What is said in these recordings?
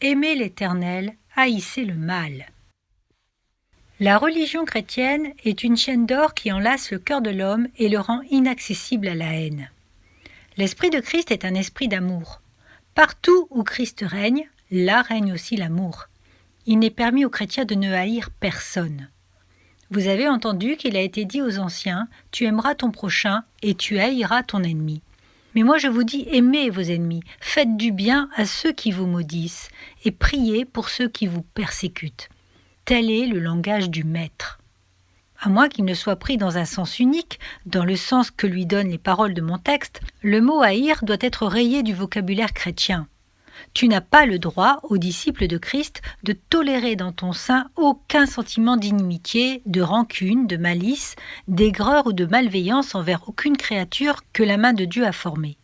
Aimez l'Éternel, haïssez le mal. La religion chrétienne est une chaîne d'or qui enlace le cœur de l'homme et le rend inaccessible à la haine. L'esprit de Christ est un esprit d'amour. Partout où Christ règne, là règne aussi l'amour. Il n'est permis aux chrétiens de ne haïr personne. Vous avez entendu qu'il a été dit aux anciens « Tu aimeras ton prochain et tu haïras ton ennemi ». Mais moi je vous dis, aimez vos ennemis, faites du bien à ceux qui vous maudissent et priez pour ceux qui vous persécutent. Tel est le langage du Maître. À moins qu'il ne soit pris dans un sens unique, dans le sens que lui donnent les paroles de mon texte, le mot haïr doit être rayé du vocabulaire chrétien. Tu n'as pas le droit, aux disciples de Christ, de tolérer dans ton sein aucun sentiment d'inimitié, de rancune, de malice, d'aigreur ou de malveillance envers aucune créature que la main de Dieu a formée.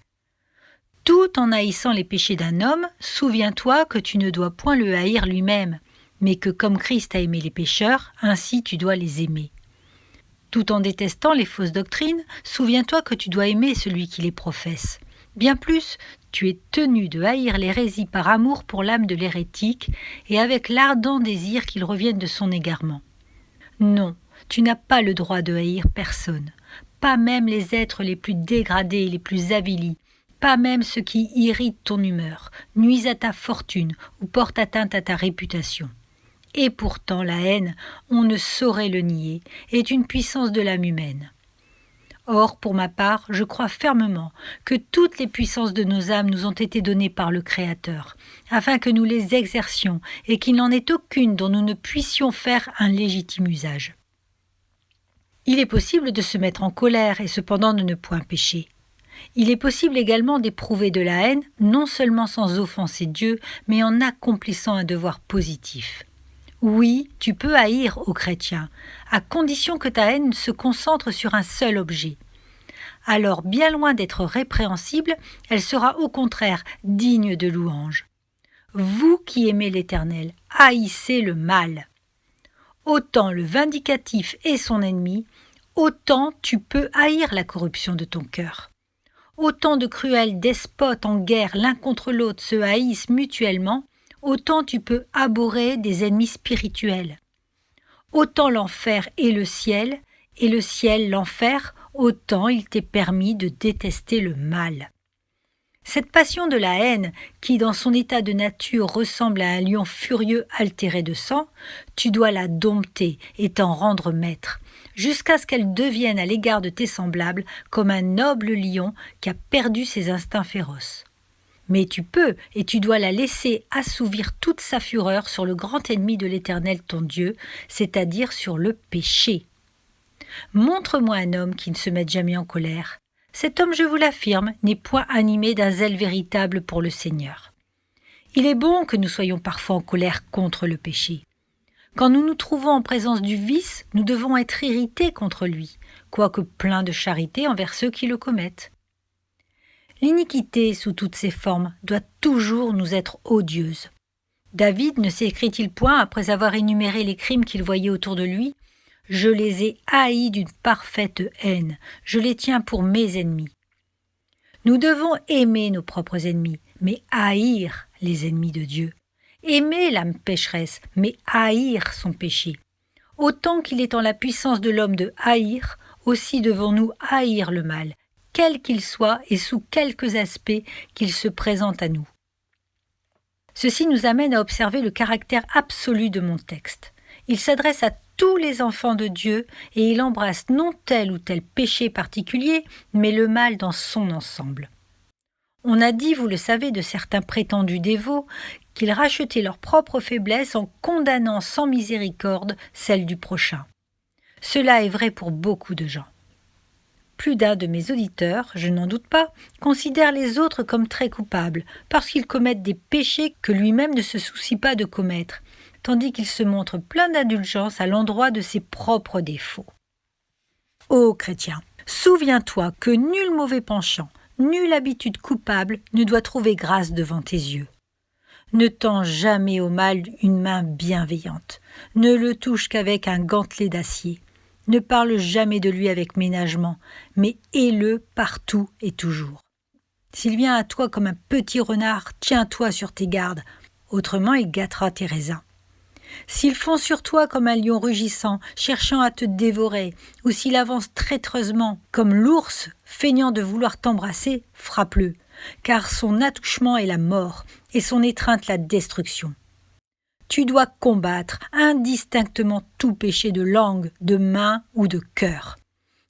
Tout en haïssant les péchés d'un homme, souviens-toi que tu ne dois point le haïr lui-même, mais que comme Christ a aimé les pécheurs, ainsi tu dois les aimer. Tout en détestant les fausses doctrines, souviens-toi que tu dois aimer celui qui les professe. Bien plus, tu es tenu de haïr l'hérésie par amour pour l'âme de l'hérétique et avec l'ardent désir qu'il revienne de son égarement. Non, tu n'as pas le droit de haïr personne, pas même les êtres les plus dégradés et les plus avilis, pas même ceux qui irritent ton humeur, nuisent à ta fortune ou portent atteinte à ta réputation. Et pourtant la haine, on ne saurait le nier, est une puissance de l'âme humaine. Or, pour ma part, je crois fermement que toutes les puissances de nos âmes nous ont été données par le Créateur, afin que nous les exercions et qu'il n'en est aucune dont nous ne puissions faire un légitime usage. Il est possible de se mettre en colère et cependant de ne point pécher. Il est possible également d'éprouver de la haine, non seulement sans offenser Dieu, mais en accomplissant un devoir positif. Oui, tu peux haïr aux chrétiens, à condition que ta haine se concentre sur un seul objet. Alors, bien loin d'être répréhensible, elle sera au contraire digne de louange. Vous qui aimez l'Éternel, haïssez le mal. Autant le vindicatif est son ennemi, autant tu peux haïr la corruption de ton cœur. Autant de cruels despotes en guerre l'un contre l'autre se haïssent mutuellement, autant tu peux abhorrer des ennemis spirituels. Autant l'enfer est le ciel, et le ciel l'enfer, autant il t'est permis de détester le mal. Cette passion de la haine, qui dans son état de nature ressemble à un lion furieux altéré de sang, tu dois la dompter et t'en rendre maître, jusqu'à ce qu'elle devienne à l'égard de tes semblables comme un noble lion qui a perdu ses instincts féroces. Mais tu peux et tu dois la laisser assouvir toute sa fureur sur le grand ennemi de l'Éternel ton Dieu, c'est-à-dire sur le péché. Montre-moi un homme qui ne se mette jamais en colère. Cet homme, je vous l'affirme, n'est point animé d'un zèle véritable pour le Seigneur. Il est bon que nous soyons parfois en colère contre le péché. Quand nous nous trouvons en présence du vice, nous devons être irrités contre lui, quoique pleins de charité envers ceux qui le commettent. L'iniquité, sous toutes ses formes, doit toujours nous être odieuse. David ne s'écrie-t-il point, après avoir énuméré les crimes qu'il voyait autour de lui, « Je les ai haïs d'une parfaite haine, je les tiens pour mes ennemis. » Nous devons aimer nos propres ennemis, mais haïr les ennemis de Dieu. Aimer l'âme pécheresse, mais haïr son péché. Autant qu'il est en la puissance de l'homme de haïr, aussi devons-nous haïr le mal, quel qu'il soit et sous quelques aspects qu'il se présente à nous. Ceci nous amène à observer le caractère absolu de mon texte. Il s'adresse à tous les enfants de Dieu et il embrasse non tel ou tel péché particulier, mais le mal dans son ensemble. On a dit, vous le savez, de certains prétendus dévots, qu'ils rachetaient leur propre faiblesse en condamnant sans miséricorde celle du prochain. Cela est vrai pour beaucoup de gens. Plus d'un de mes auditeurs, je n'en doute pas, considère les autres comme très coupables, parce qu'ils commettent des péchés que lui-même ne se soucie pas de commettre, tandis qu'il se montre plein d'indulgence à l'endroit de ses propres défauts. Ô chrétien, souviens-toi que nul mauvais penchant, nulle habitude coupable ne doit trouver grâce devant tes yeux. Ne tends jamais au mal une main bienveillante, ne le touche qu'avec un gantelet d'acier. Ne parle jamais de lui avec ménagement, mais hais-le partout et toujours. S'il vient à toi comme un petit renard, tiens-toi sur tes gardes. autrement il gâtera tes raisins. S'il fond sur toi comme un lion rugissant, cherchant à te dévorer, ou s'il avance traîtreusement comme l'ours, feignant de vouloir t'embrasser, frappe-le, car son attouchement est la mort, et son étreinte la destruction. Tu dois combattre indistinctement tout péché de langue, de main ou de cœur.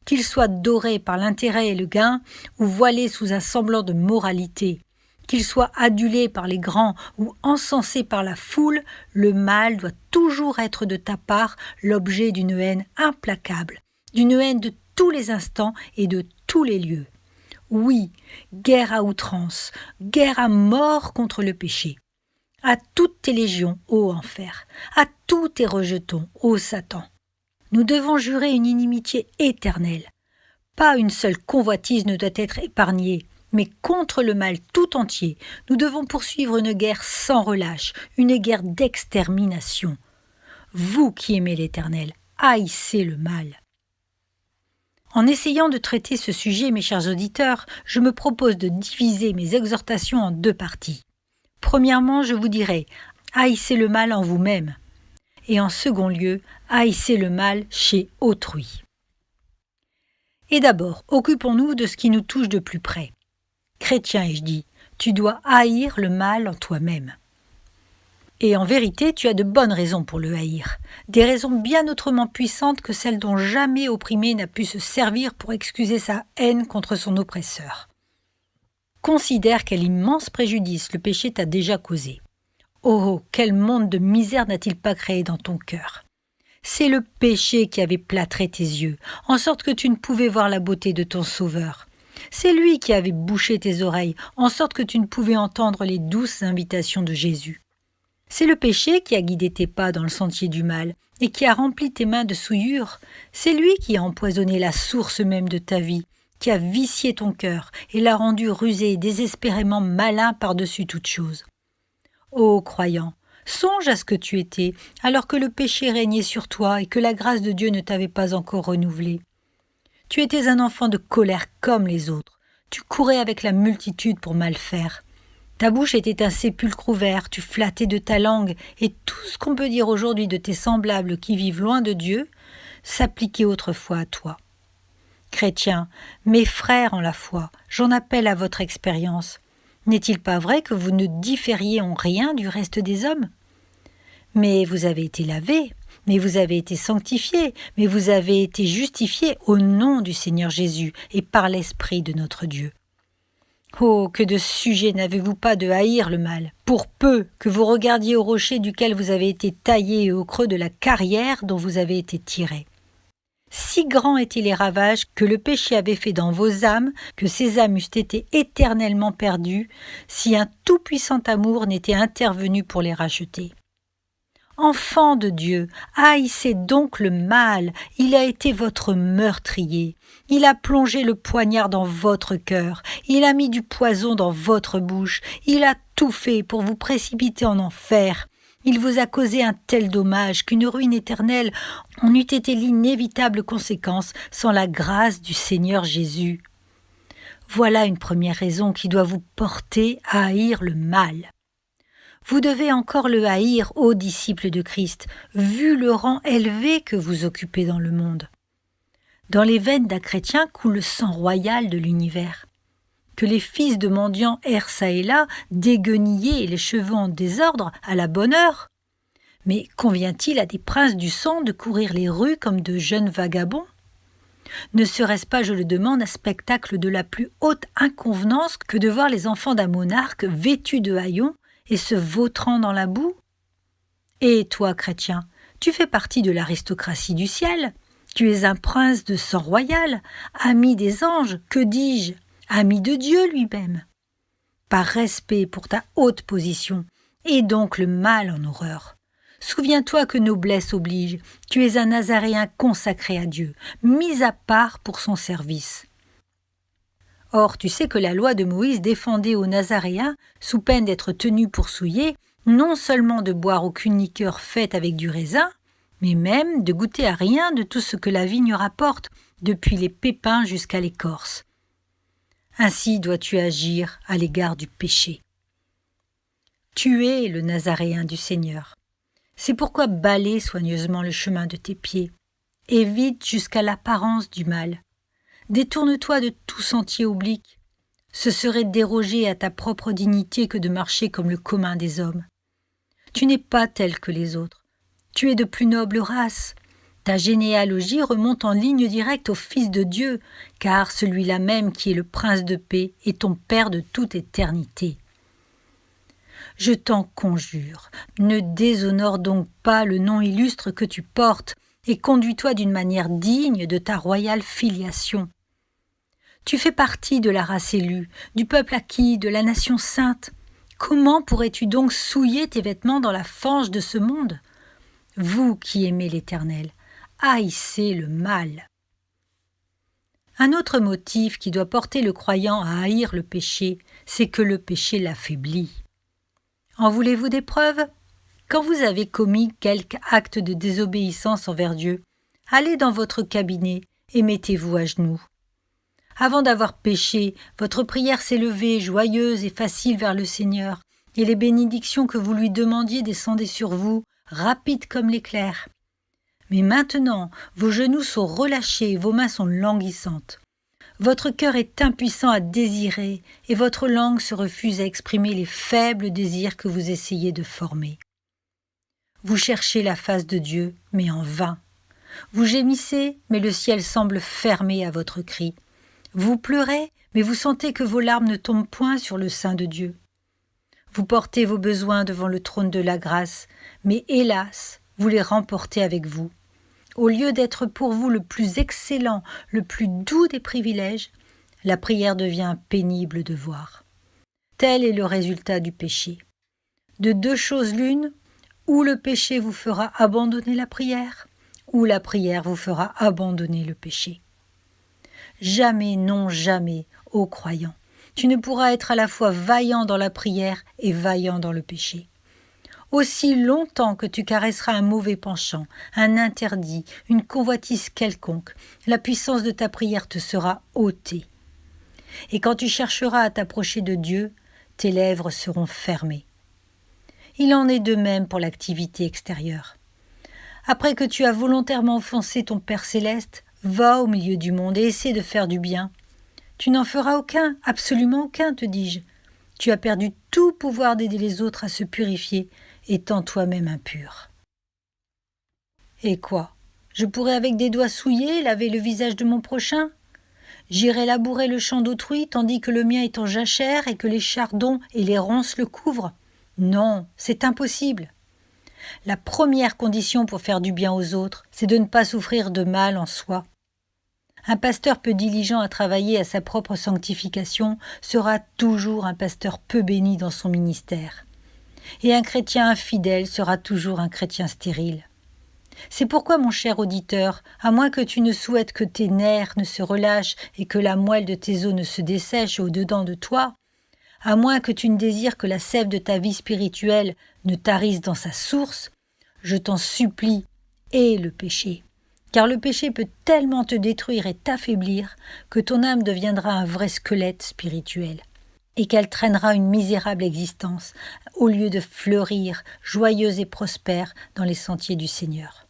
Qu'il soit doré par l'intérêt et le gain, ou voilé sous un semblant de moralité, qu'il soit adulé par les grands ou encensé par la foule, le mal doit toujours être de ta part l'objet d'une haine implacable, d'une haine de tous les instants et de tous les lieux. Oui, guerre à outrance, guerre à mort contre le péché. À toutes tes légions, ô enfer, à tous tes rejetons, ô Satan. Nous devons jurer une inimitié éternelle. Pas une seule convoitise ne doit être épargnée, mais contre le mal tout entier, nous devons poursuivre une guerre sans relâche, une guerre d'extermination. Vous qui aimez l'Éternel, haïssez le mal. En essayant de traiter ce sujet, mes chers auditeurs, je me propose de diviser mes exhortations en 2 parties. Premièrement, je vous dirai, haïssez le mal en vous-même. Et en second lieu, haïssez le mal chez autrui. Et d'abord, occupons-nous de ce qui nous touche de plus près. Chrétien, ai-je dit, tu dois haïr le mal en toi-même. Et en vérité, tu as de bonnes raisons pour le haïr, des raisons bien autrement puissantes que celles dont jamais opprimé n'a pu se servir pour excuser sa haine contre son oppresseur. Considère quel immense préjudice le péché t'a déjà causé. Oh, quel monde de misère n'a-t-il pas créé dans ton cœur? C'est le péché qui avait plâtré tes yeux, en sorte que tu ne pouvais voir la beauté de ton Sauveur. C'est lui qui avait bouché tes oreilles, en sorte que tu ne pouvais entendre les douces invitations de Jésus. C'est le péché qui a guidé tes pas dans le sentier du mal, et qui a rempli tes mains de souillure. C'est lui qui a empoisonné la source même de ta vie, qui a vicié ton cœur, et l'a rendu rusé et désespérément malin par-dessus toute chose. Ô croyant, songe à ce que tu étais, alors que le péché régnait sur toi et que la grâce de Dieu ne t'avait pas encore renouvelé. Tu étais un enfant de colère comme les autres. Tu courais avec la multitude pour mal faire. Ta bouche était un sépulcre ouvert, tu flattais de ta langue, et tout ce qu'on peut dire aujourd'hui de tes semblables qui vivent loin de Dieu s'appliquait autrefois à toi. Chrétiens, mes frères en la foi, j'en appelle à votre expérience. N'est-il pas vrai que vous ne différiez en rien du reste des hommes? Mais vous avez été lavés, mais vous avez été sanctifiés, mais vous avez été justifiés au nom du Seigneur Jésus et par l'Esprit de notre Dieu. Oh, que de sujets n'avez-vous pas de haïr le mal, pour peu que vous regardiez au rocher duquel vous avez été taillé et au creux de la carrière dont vous avez été tiré. Si grands étaient les ravages que le péché avait fait dans vos âmes, que ces âmes eussent été éternellement perdues, si un tout-puissant amour n'était intervenu pour les racheter. Enfants de Dieu, haïssez donc le mal, il a été votre meurtrier. Il a plongé le poignard dans votre cœur, il a mis du poison dans votre bouche, il a tout fait pour vous précipiter en enfer. Il vous a causé un tel dommage qu'une ruine éternelle en eût été l'inévitable conséquence sans la grâce du Seigneur Jésus. Voilà une première raison qui doit vous porter à haïr le mal. Vous devez encore le haïr, ô disciples de Christ, vu le rang élevé que vous occupez dans le monde. Dans les veines d'un chrétien coule le sang royal de l'univers. Que les fils de mendiants errent çà et là, déguenillés et les cheveux en désordre, à la bonne heure. Mais convient-il à des princes du sang de courir les rues comme de jeunes vagabonds? Ne serait-ce pas, je le demande, un spectacle de la plus haute inconvenance que de voir les enfants d'un monarque vêtus de haillons et se vautrant dans la boue? Et toi, chrétien, tu fais partie de l'aristocratie du ciel. Tu es un prince de sang royal, ami des anges, que dis-je, ami de Dieu lui-même. Par respect pour ta haute position, aie donc le mal en horreur. Souviens-toi que noblesse oblige, tu es un Nazaréen consacré à Dieu, mis à part pour son service. Or, tu sais que la loi de Moïse défendait aux Nazaréens, sous peine d'être tenus pour souillés, non seulement de boire aucune liqueur faite avec du raisin, mais même de goûter à rien de tout ce que la vigne rapporte, depuis les pépins jusqu'à l'écorce. Ainsi dois-tu agir à l'égard du péché. Tu es le Nazaréen du Seigneur. C'est pourquoi balaie soigneusement le chemin de tes pieds. Évite jusqu'à l'apparence du mal. Détourne-toi de tout sentier oblique. Ce serait déroger à ta propre dignité que de marcher comme le commun des hommes. Tu n'es pas tel que les autres. Tu es de plus noble race. Ta généalogie remonte en ligne directe au Fils de Dieu, car celui-là même qui est le Prince de paix est ton Père de toute éternité. Je t'en conjure, ne déshonore donc pas le nom illustre que tu portes et conduis-toi d'une manière digne de ta royale filiation. Tu fais partie de la race élue, du peuple acquis, de la nation sainte. Comment pourrais-tu donc souiller tes vêtements dans la fange de ce monde? Vous qui aimez l'Éternel, haïssez le mal. Un autre motif qui doit porter le croyant à haïr le péché, c'est que le péché l'affaiblit. En voulez-vous des preuves? Quand vous avez commis quelque acte de désobéissance envers Dieu, allez dans votre cabinet et mettez-vous à genoux. Avant d'avoir péché, votre prière s'est levée, joyeuse et facile vers le Seigneur, et les bénédictions que vous lui demandiez descendaient sur vous, rapides comme l'éclair. Mais maintenant, vos genoux sont relâchés et vos mains sont languissantes. Votre cœur est impuissant à désirer et votre langue se refuse à exprimer les faibles désirs que vous essayez de former. Vous cherchez la face de Dieu, mais en vain. Vous gémissez, mais le ciel semble fermé à votre cri. Vous pleurez, mais vous sentez que vos larmes ne tombent point sur le sein de Dieu. Vous portez vos besoins devant le trône de la grâce, mais hélas, vous les remportez avec vous. Au lieu d'être pour vous le plus excellent, le plus doux des privilèges, la prière devient un pénible devoir. Tel est le résultat du péché. De deux choses l'une, ou le péché vous fera abandonner la prière, ou la prière vous fera abandonner le péché. Jamais, non jamais, ô croyant, tu ne pourras être à la fois vaillant dans la prière et vaillant dans le péché. Aussi longtemps que tu caresseras un mauvais penchant, un interdit, une convoitise quelconque, la puissance de ta prière te sera ôtée. Et quand tu chercheras à t'approcher de Dieu, tes lèvres seront fermées. Il en est de même pour l'activité extérieure. Après que tu as volontairement offensé ton Père céleste, va au milieu du monde et essaie de faire du bien. Tu n'en feras aucun, absolument aucun, te dis-je. Tu as perdu tout pouvoir d'aider les autres à se purifier, étant toi-même impur. Et quoi? Je pourrais avec des doigts souillés laver le visage de mon prochain? J'irai labourer le champ d'autrui tandis que le mien est en jachère et que les chardons et les ronces le couvrent? Non, c'est impossible. La première condition pour faire du bien aux autres, c'est de ne pas souffrir de mal en soi. Un pasteur peu diligent à travailler à sa propre sanctification sera toujours un pasteur peu béni dans son ministère. Et un chrétien infidèle sera toujours un chrétien stérile. C'est pourquoi, mon cher auditeur, à moins que tu ne souhaites que tes nerfs ne se relâchent et que la moelle de tes os ne se dessèche au-dedans de toi, à moins que tu ne désires que la sève de ta vie spirituelle ne tarisse dans sa source, je t'en supplie, hais le péché. Car le péché peut tellement te détruire et t'affaiblir que ton âme deviendra un vrai squelette spirituel et qu'elle traînera une misérable existence au lieu de fleurir, joyeuse et prospère, dans les sentiers du Seigneur.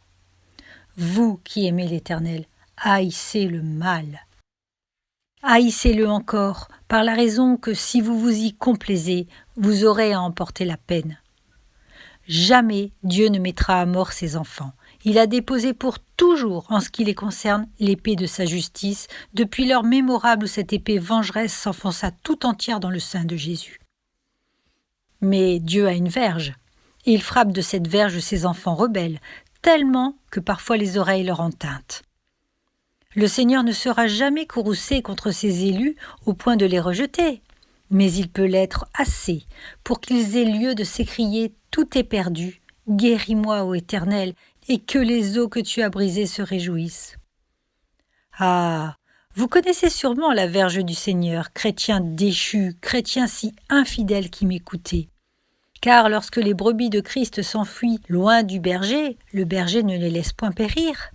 Vous qui aimez l'Éternel, haïssez le mal. Haïssez-le encore, par la raison que si vous vous y complaisez, vous aurez à en porter la peine. Jamais Dieu ne mettra à mort ses enfants. Il a déposé pour toujours, en ce qui les concerne, l'épée de sa justice, depuis l'heure mémorable où cette épée vengeresse s'enfonça tout entière dans le sein de Jésus. Mais Dieu a une verge, et il frappe de cette verge ses enfants rebelles, tellement que parfois les oreilles leur en teintent. Le Seigneur ne sera jamais courroucé contre ses élus au point de les rejeter, mais il peut l'être assez pour qu'ils aient lieu de s'écrier « Tout est perdu, guéris-moi, ô Éternel !» et que les os que tu as brisés se réjouissent. Ah, vous connaissez sûrement la verge du Seigneur, chrétien déchu, chrétien si infidèle qui m'écoutez. Car lorsque les brebis de Christ s'enfuient loin du berger, le berger ne les laisse point périr.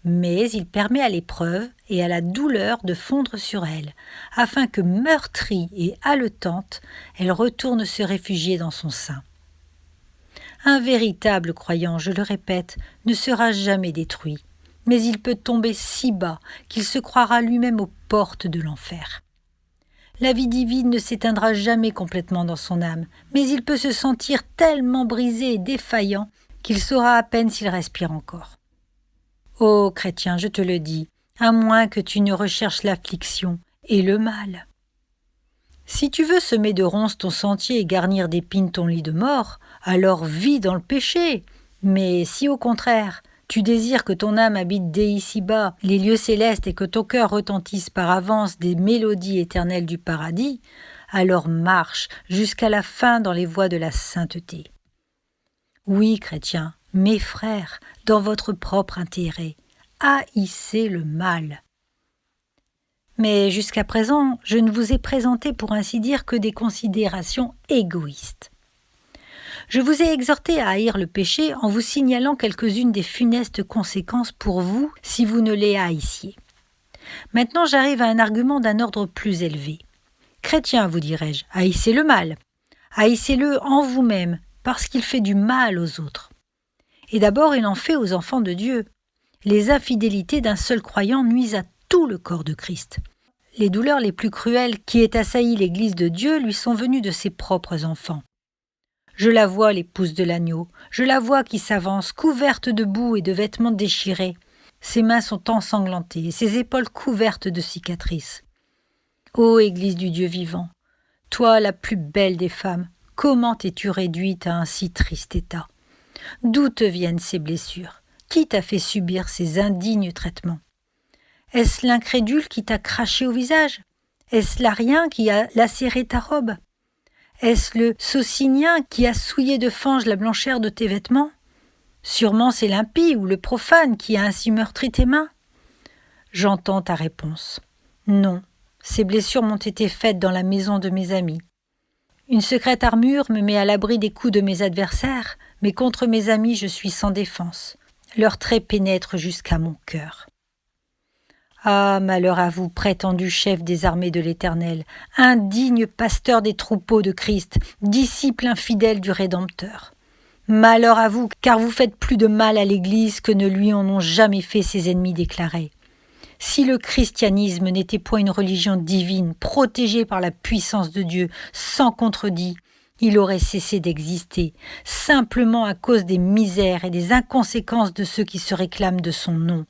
mais il permet à l'épreuve et à la douleur de fondre sur elle, afin que, meurtrie et haletante, elle retourne se réfugier dans son sein. Un véritable croyant, je le répète, ne sera jamais détruit, mais il peut tomber si bas qu'il se croira lui-même aux portes de l'enfer. La vie divine ne s'éteindra jamais complètement dans son âme, mais il peut se sentir tellement brisé et défaillant qu'il saura à peine s'il respire encore. Ô chrétien, je te le dis, à moins que tu ne recherches l'affliction et le mal. Si tu veux semer de ronces ton sentier et garnir d'épines ton lit de mort, alors vis dans le péché. Mais si au contraire, tu désires que ton âme habite dès ici-bas les lieux célestes et que ton cœur retentisse par avance des mélodies éternelles du paradis, alors marche jusqu'à la fin dans les voies de la sainteté. Oui, chrétiens, mes frères, dans votre propre intérêt, haïssez le mal. Mais jusqu'à présent, je ne vous ai présenté pour ainsi dire que des considérations égoïstes. Je vous ai exhorté à haïr le péché en vous signalant quelques-unes des funestes conséquences pour vous si vous ne les haïssiez. Maintenant j'arrive à un argument d'un ordre plus élevé. Chrétiens, vous dirais-je, haïssez le mal. Haïssez-le en vous-même, parce qu'il fait du mal aux autres. Et d'abord il en fait aux enfants de Dieu. Les infidélités d'un seul croyant nuisent à tout le corps de Christ. Les douleurs les plus cruelles qui aient assailli l'Église de Dieu lui sont venues de ses propres enfants. Je la vois, l'épouse de l'agneau, je la vois qui s'avance, couverte de boue et de vêtements déchirés. Ses mains sont ensanglantées et ses épaules couvertes de cicatrices. Ô Église du Dieu vivant, toi la plus belle des femmes, comment es-tu réduite à un si triste état? D'où te viennent ces blessures? Qui t'a fait subir ces indignes traitements? Est-ce l'incrédule qui t'a craché au visage? Est-ce l'arien qui a lacéré ta robe? Est-ce le Socinien qui a souillé de fange la blancheur de tes vêtements? Sûrement c'est l'impie ou le profane qui a ainsi meurtri tes mains. J'entends ta réponse. Non, ces blessures m'ont été faites dans la maison de mes amis. Une secrète armure me met à l'abri des coups de mes adversaires, mais contre mes amis je suis sans défense. Leurs traits pénètrent jusqu'à mon cœur. Ah, malheur à vous, prétendu chef des armées de l'Éternel, indigne pasteur des troupeaux de Christ, disciple infidèle du Rédempteur. Malheur à vous, car vous faites plus de mal à l'Église que ne lui en ont jamais fait ses ennemis déclarés. Si le christianisme n'était point une religion divine, protégée par la puissance de Dieu, sans contredit, il aurait cessé d'exister, simplement à cause des misères et des inconséquences de ceux qui se réclament de son nom.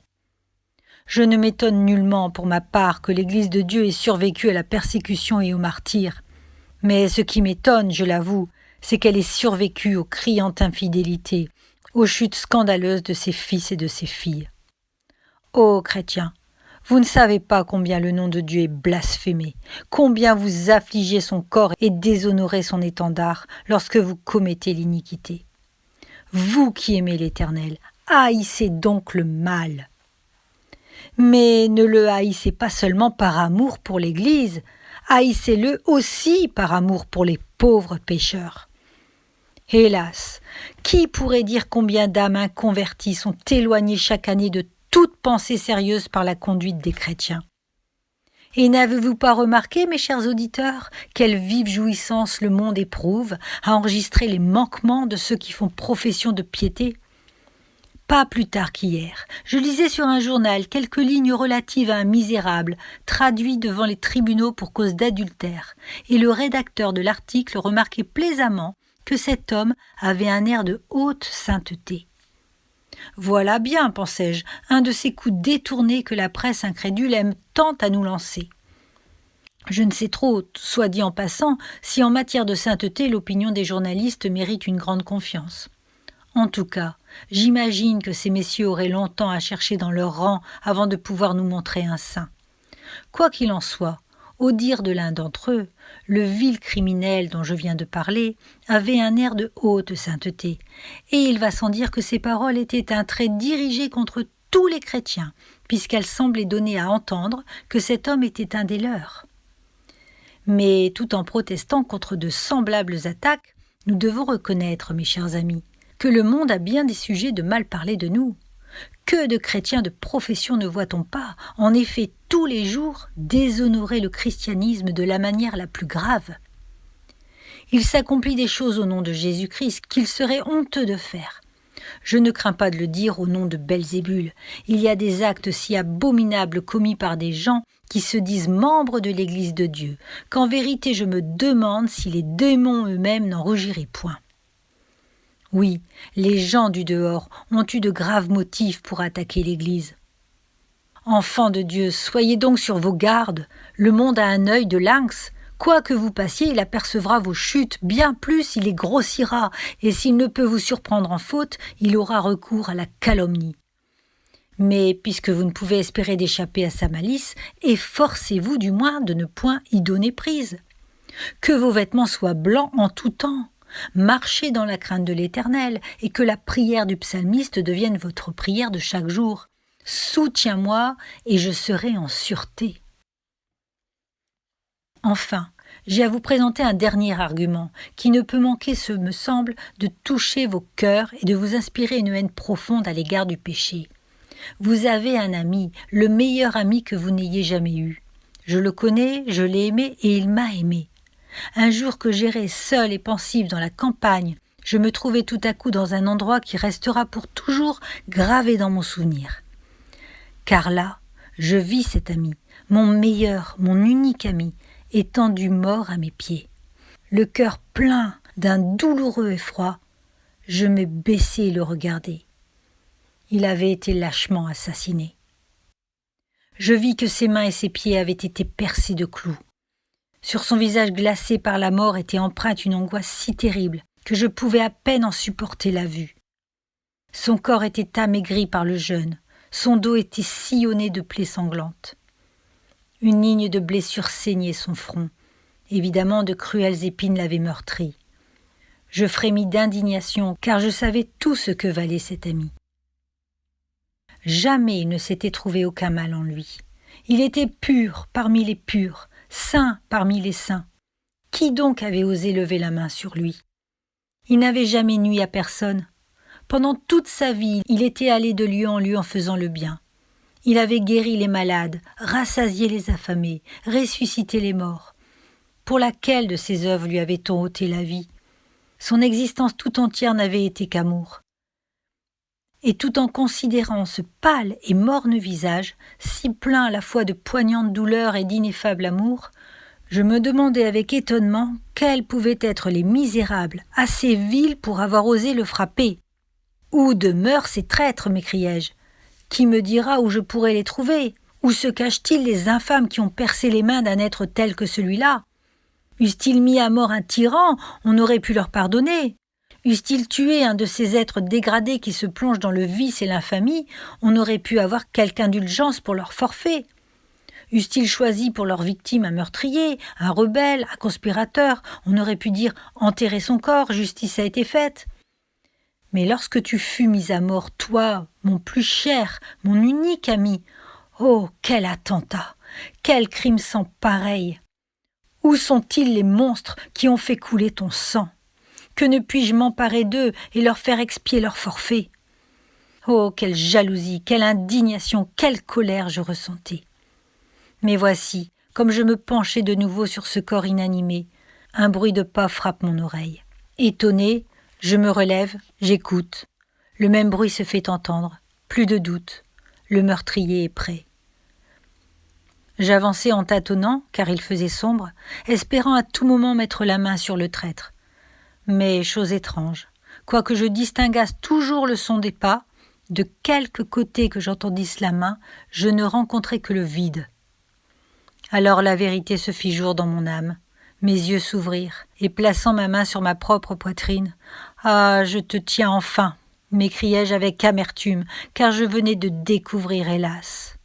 Je ne m'étonne nullement pour ma part que l'Église de Dieu ait survécu à la persécution et au martyre. Mais ce qui m'étonne, je l'avoue, c'est qu'elle ait survécu aux criantes infidélités, aux chutes scandaleuses de ses fils et de ses filles. Ô chrétiens, vous ne savez pas combien le nom de Dieu est blasphémé, combien vous affligez son corps et déshonorez son étendard lorsque vous commettez l'iniquité. Vous qui aimez l'Éternel, haïssez donc le mal. Mais ne le haïssez pas seulement par amour pour l'Église, haïssez-le aussi par amour pour les pauvres pécheurs. Hélas, qui pourrait dire combien d'âmes inconverties sont éloignées chaque année de toute pensée sérieuse par la conduite des chrétiens? Et n'avez-vous pas remarqué, mes chers auditeurs, quelle vive jouissance le monde éprouve à enregistrer les manquements de ceux qui font profession de piété? Pas plus tard qu'hier, je lisais sur un journal quelques lignes relatives à un misérable, traduit devant les tribunaux pour cause d'adultère, et le rédacteur de l'article remarquait plaisamment que cet homme avait un air de haute sainteté. Voilà bien, pensais-je, un de ces coups détournés que la presse incrédule aime tant à nous lancer. Je ne sais trop, soit dit en passant, si en matière de sainteté l'opinion des journalistes mérite une grande confiance. En tout cas, j'imagine que ces messieurs auraient longtemps à chercher dans leur rang avant de pouvoir nous montrer un saint. Quoi qu'il en soit, au dire de l'un d'entre eux, le vil criminel dont je viens de parler avait un air de haute sainteté, et il va sans dire que ses paroles étaient un trait dirigé contre tous les chrétiens, puisqu'elles semblaient donner à entendre que cet homme était un des leurs. Mais tout en protestant contre de semblables attaques, nous devons reconnaître, mes chers amis, que le monde a bien des sujets de mal parler de nous. Que de chrétiens de profession ne voit-on pas, en effet, tous les jours, déshonorer le christianisme de la manière la plus grave? Il s'accomplit des choses au nom de Jésus-Christ qu'il serait honteux de faire. Je ne crains pas de le dire au nom de Belzébul. Il y a des actes si abominables commis par des gens qui se disent membres de l'Église de Dieu, qu'en vérité je me demande si les démons eux-mêmes n'en rougiraient point. Oui, les gens du dehors ont eu de graves motifs pour attaquer l'Église. Enfants de Dieu, soyez donc sur vos gardes. Le monde a un œil de lynx. Quoi que vous passiez, il apercevra vos chutes. Bien plus, il les grossira. Et s'il ne peut vous surprendre en faute, il aura recours à la calomnie. Mais puisque vous ne pouvez espérer d'échapper à sa malice, efforcez-vous du moins de ne point y donner prise. Que vos vêtements soient blancs en tout temps. Marchez dans la crainte de l'Éternel, et que la prière du psalmiste devienne votre prière de chaque jour. Soutiens-moi, et je serai en sûreté. Enfin, j'ai à vous présenter un dernier argument, qui ne peut manquer, ce me semble, de toucher vos cœurs et de vous inspirer une haine profonde à l'égard du péché. Vous avez un ami, le meilleur ami que vous n'ayez jamais eu. Je le connais, je l'ai aimé, et il m'a aimé. Un jour que j'errais seule et pensive dans la campagne, je me trouvai tout à coup dans un endroit qui restera pour toujours gravé dans mon souvenir. Car là, je vis cet ami, mon meilleur, mon unique ami, étendu mort à mes pieds. Le cœur plein d'un douloureux effroi, je me baissai et le regardai. Il avait été lâchement assassiné. Je vis que ses mains et ses pieds avaient été percés de clous. Sur son visage glacé par la mort était empreinte une angoisse si terrible que je pouvais à peine en supporter la vue. Son corps était amaigri par le jeûne, son dos était sillonné de plaies sanglantes. Une ligne de blessures saignait son front. Évidemment, de cruelles épines l'avaient meurtri. Je frémis d'indignation, car je savais tout ce que valait cet ami. Jamais il ne s'était trouvé aucun mal en lui. Il était pur parmi les purs, saint parmi les saints. Qui donc avait osé lever la main sur lui? Il n'avait jamais nui à personne. Pendant toute sa vie, il était allé de lieu en lieu en faisant le bien. Il avait guéri les malades, rassasié les affamés, ressuscité les morts. Pour laquelle de ses œuvres lui avait-on ôté la vie? Son existence tout entière n'avait été qu'amour. Et tout en considérant ce pâle et morne visage, si plein à la fois de poignante douleur et d'ineffable amour, je me demandais avec étonnement quels pouvaient être les misérables, assez vils pour avoir osé le frapper. « Où demeurent ces traîtres » m'écriai-je. « Qui me dira où je pourrais les trouver? Où se cachent-ils les infâmes qui ont percé les mains d'un être tel que celui-là? Eussent-ils mis à mort un tyran, on aurait pu leur pardonner. Eussent-ils tué un de ces êtres dégradés qui se plongent dans le vice et l'infamie, on aurait pu avoir quelque indulgence pour leur forfait. Eussent-ils choisi pour leur victime un meurtrier, un rebelle, un conspirateur, on aurait pu dire « enterrer son corps, justice a été faite ». Mais lorsque tu fus mis à mort, toi, mon plus cher, mon unique ami, oh, quel attentat, quel crime sans pareil! Où sont-ils les monstres qui ont fait couler ton sang? Que ne puis-je m'emparer d'eux et leur faire expier leur forfait? Oh, quelle jalousie, quelle indignation, quelle colère je ressentais! Mais voici, comme je me penchais de nouveau sur ce corps inanimé, un bruit de pas frappe mon oreille. Étonné, je me relève, j'écoute. Le même bruit se fait entendre, plus de doute. Le meurtrier est prêt. J'avançai en tâtonnant, car il faisait sombre, espérant à tout moment mettre la main sur le traître. Mais, chose étrange, quoique je distinguasse toujours le son des pas, de quelque côté que j'entendisse la main, je ne rencontrai que le vide. Alors la vérité se fit jour dans mon âme. Mes yeux s'ouvrirent, et plaçant ma main sur ma propre poitrine, « Ah, je te tiens enfin !» m'écriai-je avec amertume, car je venais de découvrir, hélas,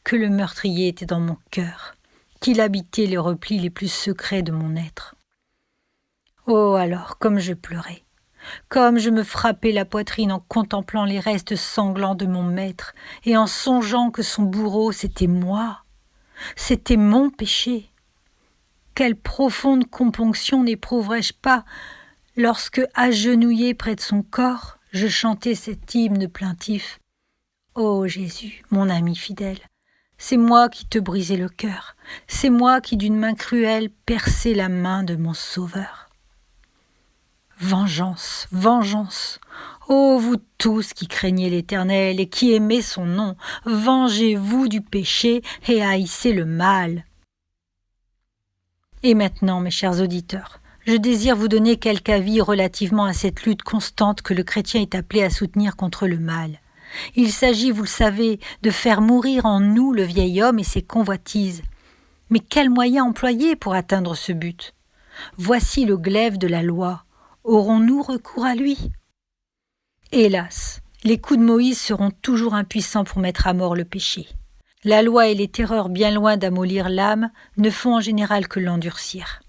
que le meurtrier était dans mon cœur, qu'il habitait les replis les plus secrets de mon être. Oh alors, comme je pleurais, comme je me frappais la poitrine en contemplant les restes sanglants de mon maître et en songeant que son bourreau, c'était moi, c'était mon péché. Quelle profonde componction n'éprouverais-je pas lorsque, agenouillé près de son corps, je chantais cet hymne plaintif. Ô Jésus, mon ami fidèle, c'est moi qui te brisai le cœur, c'est moi qui d'une main cruelle perçai la main de mon Sauveur. Vengeance, vengeance, ô vous tous qui craignez l'Éternel et qui aimez son nom, vengez-vous du péché et haïssez le mal. Et maintenant, mes chers auditeurs, je désire vous donner quelques avis relativement à cette lutte constante que le chrétien est appelé à soutenir contre le mal. Il s'agit, vous le savez, de faire mourir en nous le vieil homme et ses convoitises. Mais quels moyens employer pour atteindre ce but ? Voici le glaive de la loi. Aurons-nous recours à lui ? Hélas, les coups de Moïse seront toujours impuissants pour mettre à mort le péché. La loi et les terreurs, bien loin d'amollir l'âme, ne font en général que l'endurcir.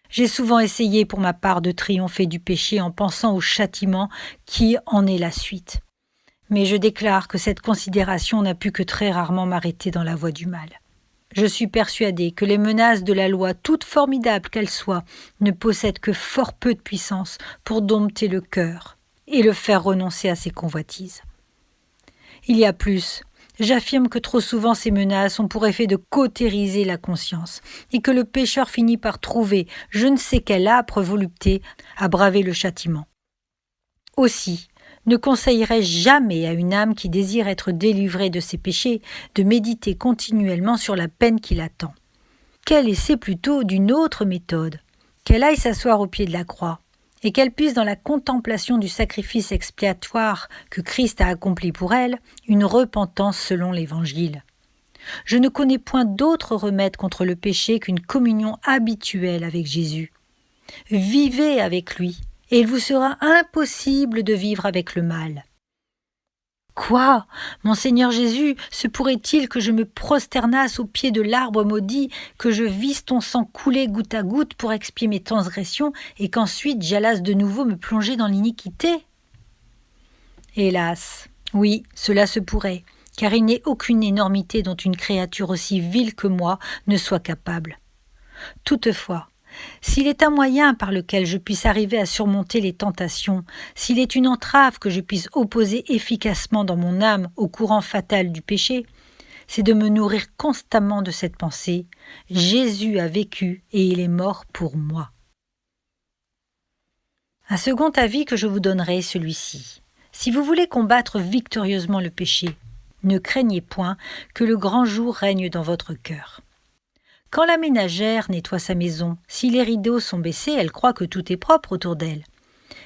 J'ai souvent essayé pour ma part de triompher du péché en pensant au châtiment qui en est la suite. Mais je déclare que cette considération n'a pu que très rarement m'arrêter dans la voie du mal. Je suis persuadé que les menaces de la loi, toutes formidables qu'elles soient, ne possèdent que fort peu de puissance pour dompter le cœur et le faire renoncer à ses convoitises. Il y a plus. J'affirme que trop souvent ces menaces ont pour effet de cautériser la conscience et que le pécheur finit par trouver je ne sais quelle âpre volupté à braver le châtiment. Aussi, ne conseillerais-je jamais à une âme qui désire être délivrée de ses péchés de méditer continuellement sur la peine qui l'attend. Qu'elle essaie plutôt d'une autre méthode, qu'elle aille s'asseoir au pied de la croix, et qu'elle puisse dans la contemplation du sacrifice expiatoire que Christ a accompli pour elle, une repentance selon l'Évangile. Je ne connais point d'autre remède contre le péché qu'une communion habituelle avec Jésus. Vivez avec lui, et il vous sera impossible de vivre avec le mal. Quoi, mon Seigneur Jésus, se pourrait-il que je me prosternasse au pied de l'arbre maudit, que je visse ton sang couler goutte à goutte pour expier mes transgressions, et qu'ensuite j'allasse de nouveau me plonger dans l'iniquité ? Hélas, oui, cela se pourrait, car il n'est aucune énormité dont une créature aussi vile que moi ne soit capable. Toutefois, s'il est un moyen par lequel je puisse arriver à surmonter les tentations, s'il est une entrave que je puisse opposer efficacement dans mon âme au courant fatal du péché, c'est de me nourrir constamment de cette pensée « Jésus a vécu et il est mort pour moi ». Un second avis que je vous donnerai est celui-ci. Si vous voulez combattre victorieusement le péché, ne craignez point que le grand jour règne dans votre cœur. Quand la ménagère nettoie sa maison, si les rideaux sont baissés, elle croit que tout est propre autour d'elle.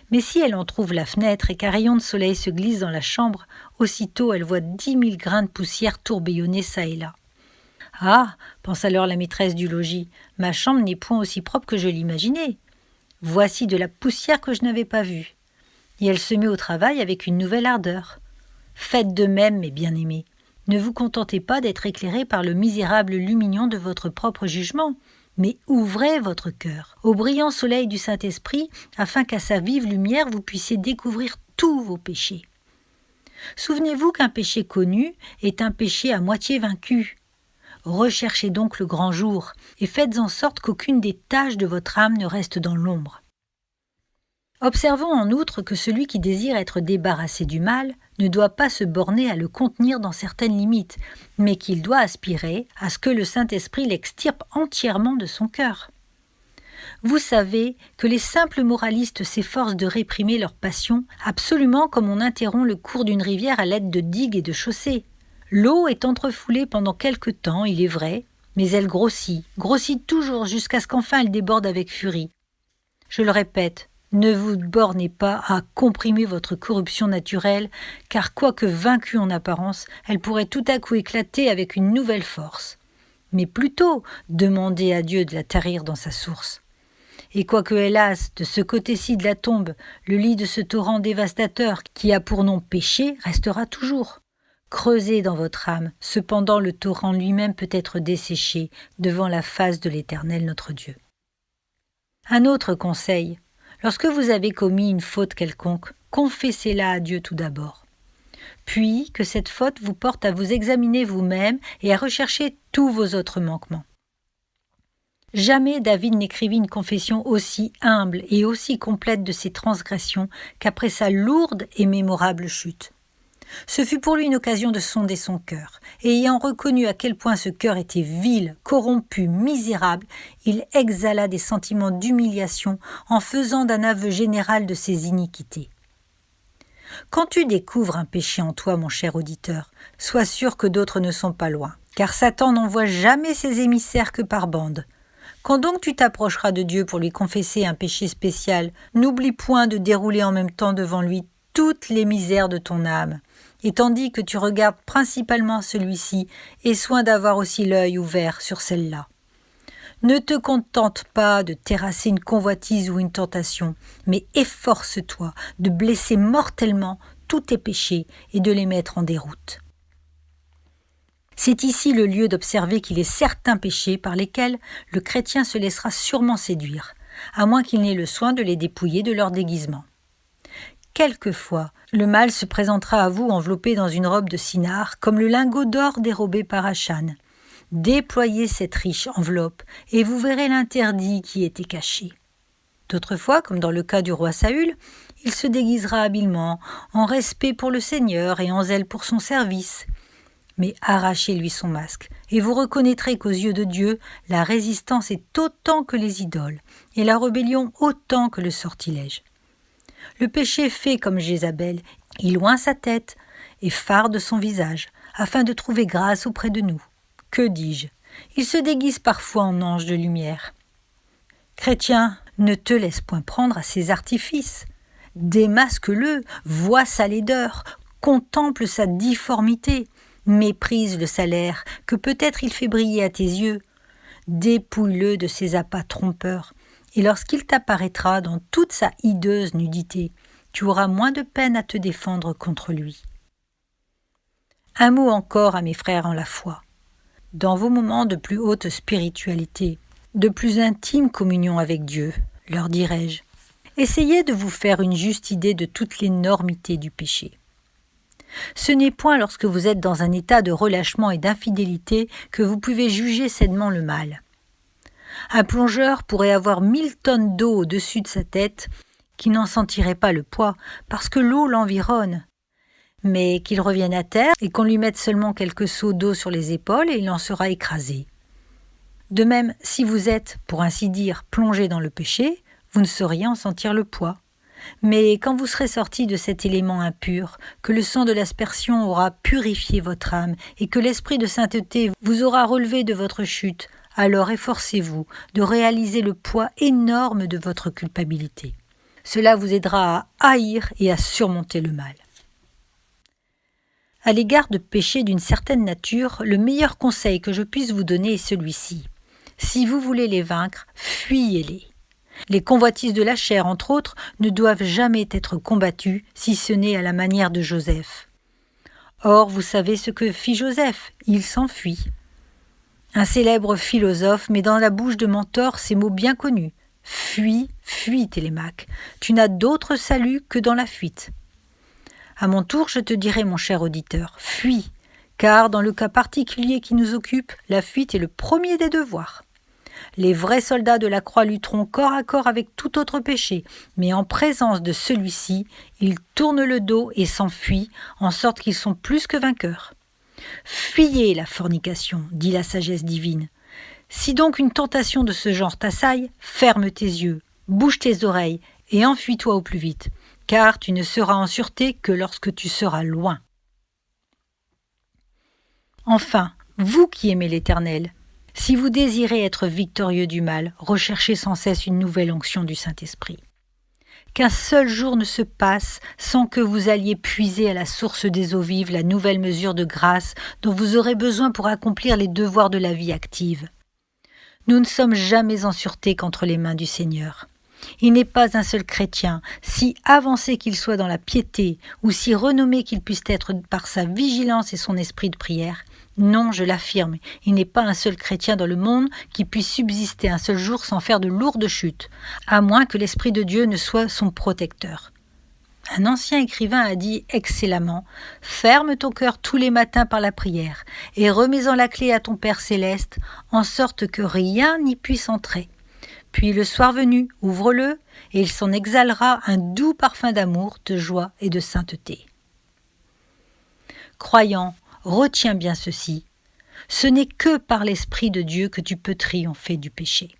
Mais si elle en trouve la fenêtre et qu'un rayon de soleil se glisse dans la chambre, aussitôt elle voit 10 000 grains de poussière tourbillonner çà et là. « Ah !» pense alors la maîtresse du logis, « ma chambre n'est point aussi propre que je l'imaginais. Voici de la poussière que je n'avais pas vue. » Et elle se met au travail avec une nouvelle ardeur. Faites de même, mes bien-aimés. Ne vous contentez pas d'être éclairés par le misérable lumignon de votre propre jugement, mais ouvrez votre cœur au brillant soleil du Saint-Esprit afin qu'à sa vive lumière vous puissiez découvrir tous vos péchés. Souvenez-vous qu'un péché connu est un péché à moitié vaincu. Recherchez donc le grand jour et faites en sorte qu'aucune des taches de votre âme ne reste dans l'ombre. Observons en outre que celui qui désire être débarrassé du mal ne doit pas se borner à le contenir dans certaines limites, mais qu'il doit aspirer à ce que le Saint-Esprit l'extirpe entièrement de son cœur. Vous savez que les simples moralistes s'efforcent de réprimer leurs passions absolument comme on interrompt le cours d'une rivière à l'aide de digues et de chaussées. L'eau est entrefoulée pendant quelque temps, il est vrai, mais elle grossit toujours jusqu'à ce qu'enfin elle déborde avec furie. Je le répète, ne vous bornez pas à comprimer votre corruption naturelle, car quoique vaincue en apparence, elle pourrait tout à coup éclater avec une nouvelle force. Mais plutôt, demandez à Dieu de la tarir dans sa source. Et quoique, hélas, de ce côté-ci de la tombe, le lit de ce torrent dévastateur qui a pour nom péché restera toujours. Creusez dans votre âme, cependant le torrent lui-même peut être desséché devant la face de l'Éternel notre Dieu. Un autre conseil. Lorsque vous avez commis une faute quelconque, confessez-la à Dieu tout d'abord. Puis que cette faute vous porte à vous examiner vous-même et à rechercher tous vos autres manquements. Jamais David n'écrivit une confession aussi humble et aussi complète de ses transgressions qu'après sa lourde et mémorable chute. Ce fut pour lui une occasion de sonder son cœur, et ayant reconnu à quel point ce cœur était vil, corrompu, misérable, il exhala des sentiments d'humiliation en faisant d'un aveu général de ses iniquités. Quand tu découvres un péché en toi, mon cher auditeur, sois sûr que d'autres ne sont pas loin, car Satan n'envoie jamais ses émissaires que par bande. Quand donc tu t'approcheras de Dieu pour lui confesser un péché spécial, n'oublie point de dérouler en même temps devant lui toutes les misères de ton âme. Et tandis que tu regardes principalement celui-ci, aie soin d'avoir aussi l'œil ouvert sur celle-là. Ne te contente pas de terrasser une convoitise ou une tentation, mais efforce-toi de blesser mortellement tous tes péchés et de les mettre en déroute. C'est ici le lieu d'observer qu'il est certains péchés par lesquels le chrétien se laissera sûrement séduire, à moins qu'il n'ait le soin de les dépouiller de leur déguisement. Quelquefois, le mal se présentera à vous enveloppé dans une robe de cynar, comme le lingot d'or dérobé par Achan. Déployez cette riche enveloppe, et vous verrez l'interdit qui était caché. D'autres fois, comme dans le cas du roi Saül, il se déguisera habilement, en respect pour le Seigneur et en zèle pour son service. Mais arrachez-lui son masque, et vous reconnaîtrez qu'aux yeux de Dieu, la résistance est autant que les idoles, et la rébellion autant que le sortilège. Le péché fait comme Jézabel, il oint sa tête et farde son visage, afin de trouver grâce auprès de nous. Que dis-je? Il se déguise parfois en ange de lumière. Chrétien, ne te laisse point prendre à ses artifices. Démasque-le, vois sa laideur, contemple sa difformité, méprise le salaire que peut-être il fait briller à tes yeux. Dépouille-le de ses appâts trompeurs, et lorsqu'il t'apparaîtra dans toute sa hideuse nudité, tu auras moins de peine à te défendre contre lui. Un mot encore à mes frères en la foi. Dans vos moments de plus haute spiritualité, de plus intime communion avec Dieu, leur dirai-je, essayez de vous faire une juste idée de toute l'énormité du péché. Ce n'est point lorsque vous êtes dans un état de relâchement et d'infidélité que vous pouvez juger sainement le mal. Un plongeur pourrait avoir 1000 tonnes d'eau au-dessus de sa tête qui n'en sentirait pas le poids parce que l'eau l'environne. Mais qu'il revienne à terre et qu'on lui mette seulement quelques seaux d'eau sur les épaules et il en sera écrasé. De même, si vous êtes, pour ainsi dire, plongé dans le péché, vous ne sauriez en sentir le poids. Mais quand vous serez sorti de cet élément impur, que le sang de l'aspersion aura purifié votre âme et que l'esprit de sainteté vous aura relevé de votre chute, alors efforcez-vous de réaliser le poids énorme de votre culpabilité. Cela vous aidera à haïr et à surmonter le mal. À l'égard de péchés d'une certaine nature, le meilleur conseil que je puisse vous donner est celui-ci. Si vous voulez les vaincre, fuyez-les. Les convoitises de la chair, entre autres, ne doivent jamais être combattues, si ce n'est à la manière de Joseph. Or, vous savez ce que fit Joseph, il s'enfuit. Un célèbre philosophe met dans la bouche de Mentor ces mots bien connus. « Fuis, fuis, Télémaque, tu n'as d'autre salut que dans la fuite. » À mon tour, je te dirai, mon cher auditeur, fuis, car dans le cas particulier qui nous occupe, la fuite est le premier des devoirs. Les vrais soldats de la croix lutteront corps à corps avec tout autre péché, mais en présence de celui-ci, ils tournent le dos et s'enfuient, en sorte qu'ils sont plus que vainqueurs. Fuyez la fornication, dit la sagesse divine. Si donc une tentation de ce genre t'assaille, ferme tes yeux, bouge tes oreilles et enfuis-toi au plus vite, car tu ne seras en sûreté que lorsque tu seras loin. Enfin, vous qui aimez l'Éternel, si vous désirez être victorieux du mal, recherchez sans cesse une nouvelle onction du Saint-Esprit. Qu'un seul jour ne se passe sans que vous alliez puiser à la source des eaux vives la nouvelle mesure de grâce dont vous aurez besoin pour accomplir les devoirs de la vie active. Nous ne sommes jamais en sûreté qu'entre les mains du Seigneur. Il n'est pas un seul chrétien, si avancé qu'il soit dans la piété, ou si renommé qu'il puisse être par sa vigilance et son esprit de prière. Non, je l'affirme, il n'est pas un seul chrétien dans le monde qui puisse subsister un seul jour sans faire de lourdes chutes, à moins que l'Esprit de Dieu ne soit son protecteur. Un ancien écrivain a dit excellemment « Ferme ton cœur tous les matins par la prière, et remets-en la clé à ton Père céleste, en sorte que rien n'y puisse entrer. Puis le soir venu, ouvre-le, et il s'en exhalera un doux parfum d'amour, de joie et de sainteté. » Croyant, retiens bien ceci. Ce n'est que par l'Esprit de Dieu que tu peux triompher du péché.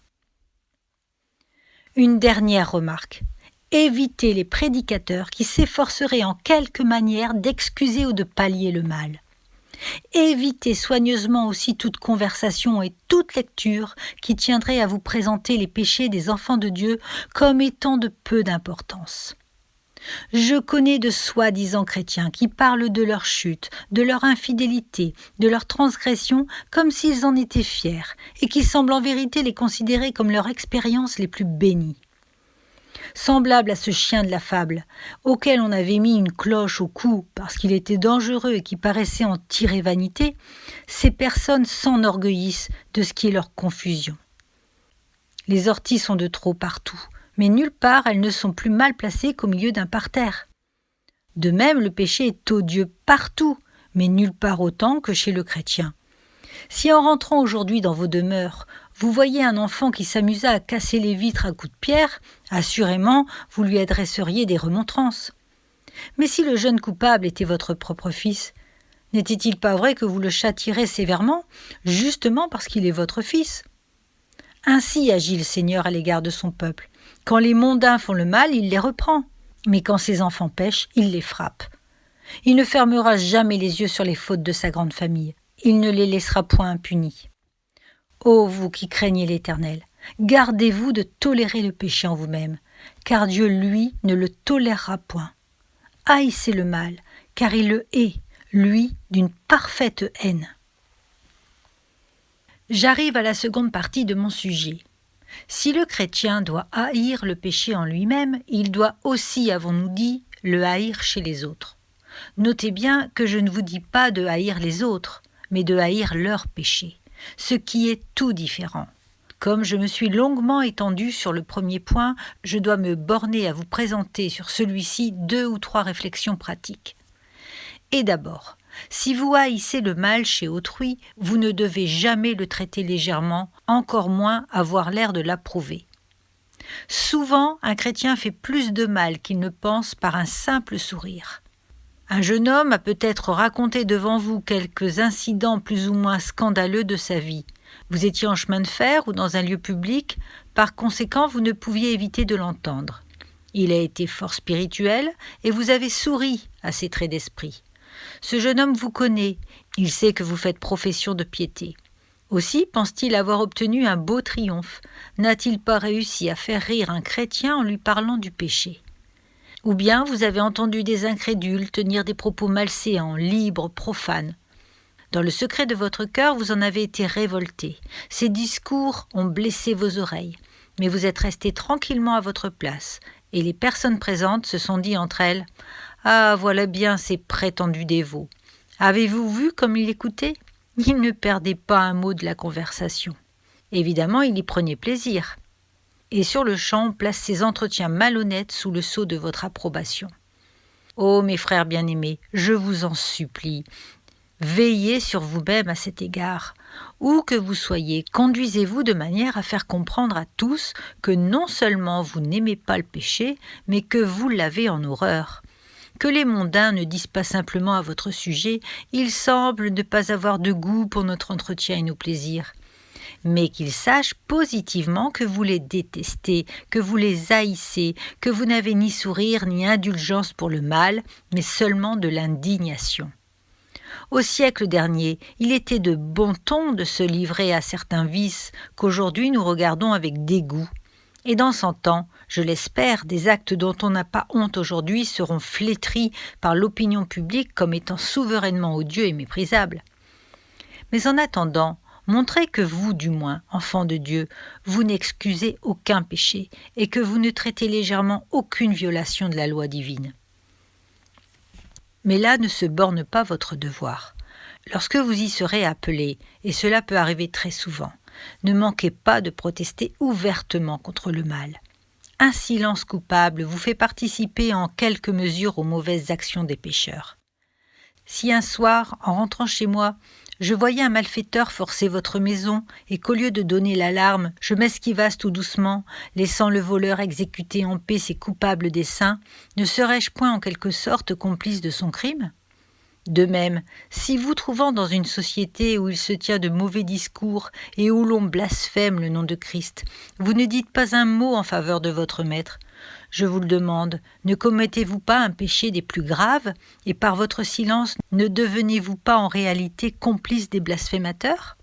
Une dernière remarque. Évitez les prédicateurs qui s'efforceraient en quelque manière d'excuser ou de pallier le mal. Évitez soigneusement aussi toute conversation et toute lecture qui tiendrait à vous présenter les péchés des enfants de Dieu comme étant de peu d'importance. Je connais de soi-disant chrétiens qui parlent de leur chute, de leur infidélité, de leur transgression comme s'ils en étaient fiers et qui semblent en vérité les considérer comme leurs expériences les plus bénies. Semblable à ce chien de la fable, auquel on avait mis une cloche au cou parce qu'il était dangereux et qui paraissait en tirer vanité, ces personnes s'enorgueillissent de ce qui est leur confusion. Les orties sont de trop partout, mais nulle part elles ne sont plus mal placées qu'au milieu d'un parterre. De même, le péché est odieux partout, mais nulle part autant que chez le chrétien. Si en rentrant aujourd'hui dans vos demeures, vous voyez un enfant qui s'amusa à casser les vitres à coups de pierre, assurément, vous lui adresseriez des remontrances. Mais si le jeune coupable était votre propre fils, n'était-il pas vrai que vous le châtierez sévèrement, justement parce qu'il est votre fils ? Ainsi agit le Seigneur à l'égard de son peuple. Quand les mondains font le mal, il les reprend. Mais quand ses enfants pêchent, il les frappe. Il ne fermera jamais les yeux sur les fautes de sa grande famille. Il ne les laissera point impunis. Ô vous qui craignez l'Éternel, gardez-vous de tolérer le péché en vous-même, car Dieu, lui, ne le tolérera point. Haïssez le mal, car il le hait, lui, d'une parfaite haine. J'arrive à la seconde partie de mon sujet. Si le chrétien doit haïr le péché en lui-même, il doit aussi, avons-nous dit, le haïr chez les autres. Notez bien que je ne vous dis pas de haïr les autres, mais de haïr leur péché, ce qui est tout différent. Comme je me suis longuement étendue sur le premier point, je dois me borner à vous présenter sur celui-ci 2 ou 3 réflexions pratiques. Et d'abord, si vous haïssez le mal chez autrui, vous ne devez jamais le traiter légèrement, encore moins avoir l'air de l'approuver. Souvent, un chrétien fait plus de mal qu'il ne pense par un simple sourire. Un jeune homme a peut-être raconté devant vous quelques incidents plus ou moins scandaleux de sa vie. Vous étiez en chemin de fer ou dans un lieu public, par conséquent vous ne pouviez éviter de l'entendre. Il a été fort spirituel et vous avez souri à ses traits d'esprit. Ce jeune homme vous connaît, il sait que vous faites profession de piété. Aussi pense-t-il avoir obtenu un beau triomphe. N'a-t-il pas réussi à faire rire un chrétien en lui parlant du péché ? Ou bien vous avez entendu des incrédules tenir des propos malséants, libres, profanes. Dans le secret de votre cœur, vous en avez été révolté. Ces discours ont blessé vos oreilles, mais vous êtes resté tranquillement à votre place, et les personnes présentes se sont dit entre elles « Ah, voilà bien ces prétendus dévots. Avez-vous vu comme il écoutait ? Il ne perdait pas un mot de la conversation. Évidemment, il y prenait plaisir. » Et sur le champ, on place ces entretiens malhonnêtes sous le sceau de votre approbation. Ô mes frères bien-aimés, je vous en supplie, veillez sur vous-même à cet égard. Où que vous soyez, conduisez-vous de manière à faire comprendre à tous que non seulement vous n'aimez pas le péché, mais que vous l'avez en horreur. Que les mondains ne disent pas simplement à votre sujet « il semble ne pas avoir de goût pour notre entretien et nos plaisirs », mais qu'ils sachent positivement que vous les détestez, que vous les haïssez, que vous n'avez ni sourire ni indulgence pour le mal, mais seulement de l'indignation. Au siècle dernier, il était de bon ton de se livrer à certains vices qu'aujourd'hui nous regardons avec dégoût. Et dans 100 ans, je l'espère, des actes dont on n'a pas honte aujourd'hui seront flétris par l'opinion publique comme étant souverainement odieux et méprisables. Mais en attendant, montrez que vous, du moins, enfants de Dieu, vous n'excusez aucun péché et que vous ne traitez légèrement aucune violation de la loi divine. Mais là ne se borne pas votre devoir. Lorsque vous y serez appelés, et cela peut arriver très souvent, ne manquez pas de protester ouvertement contre le mal. Un silence coupable vous fait participer en quelque mesure aux mauvaises actions des pécheurs. Si un soir, en rentrant chez moi, je voyais un malfaiteur forcer votre maison et qu'au lieu de donner l'alarme, je m'esquivasse tout doucement, laissant le voleur exécuter en paix ses coupables desseins, ne serais-je point en quelque sorte complice de son crime ? De même, si vous trouvant dans une société où il se tient de mauvais discours et où l'on blasphème le nom de Christ, vous ne dites pas un mot en faveur de votre maître, je vous le demande, ne commettez-vous pas un péché des plus graves et par votre silence ne devenez-vous pas en réalité complice des blasphémateurs ?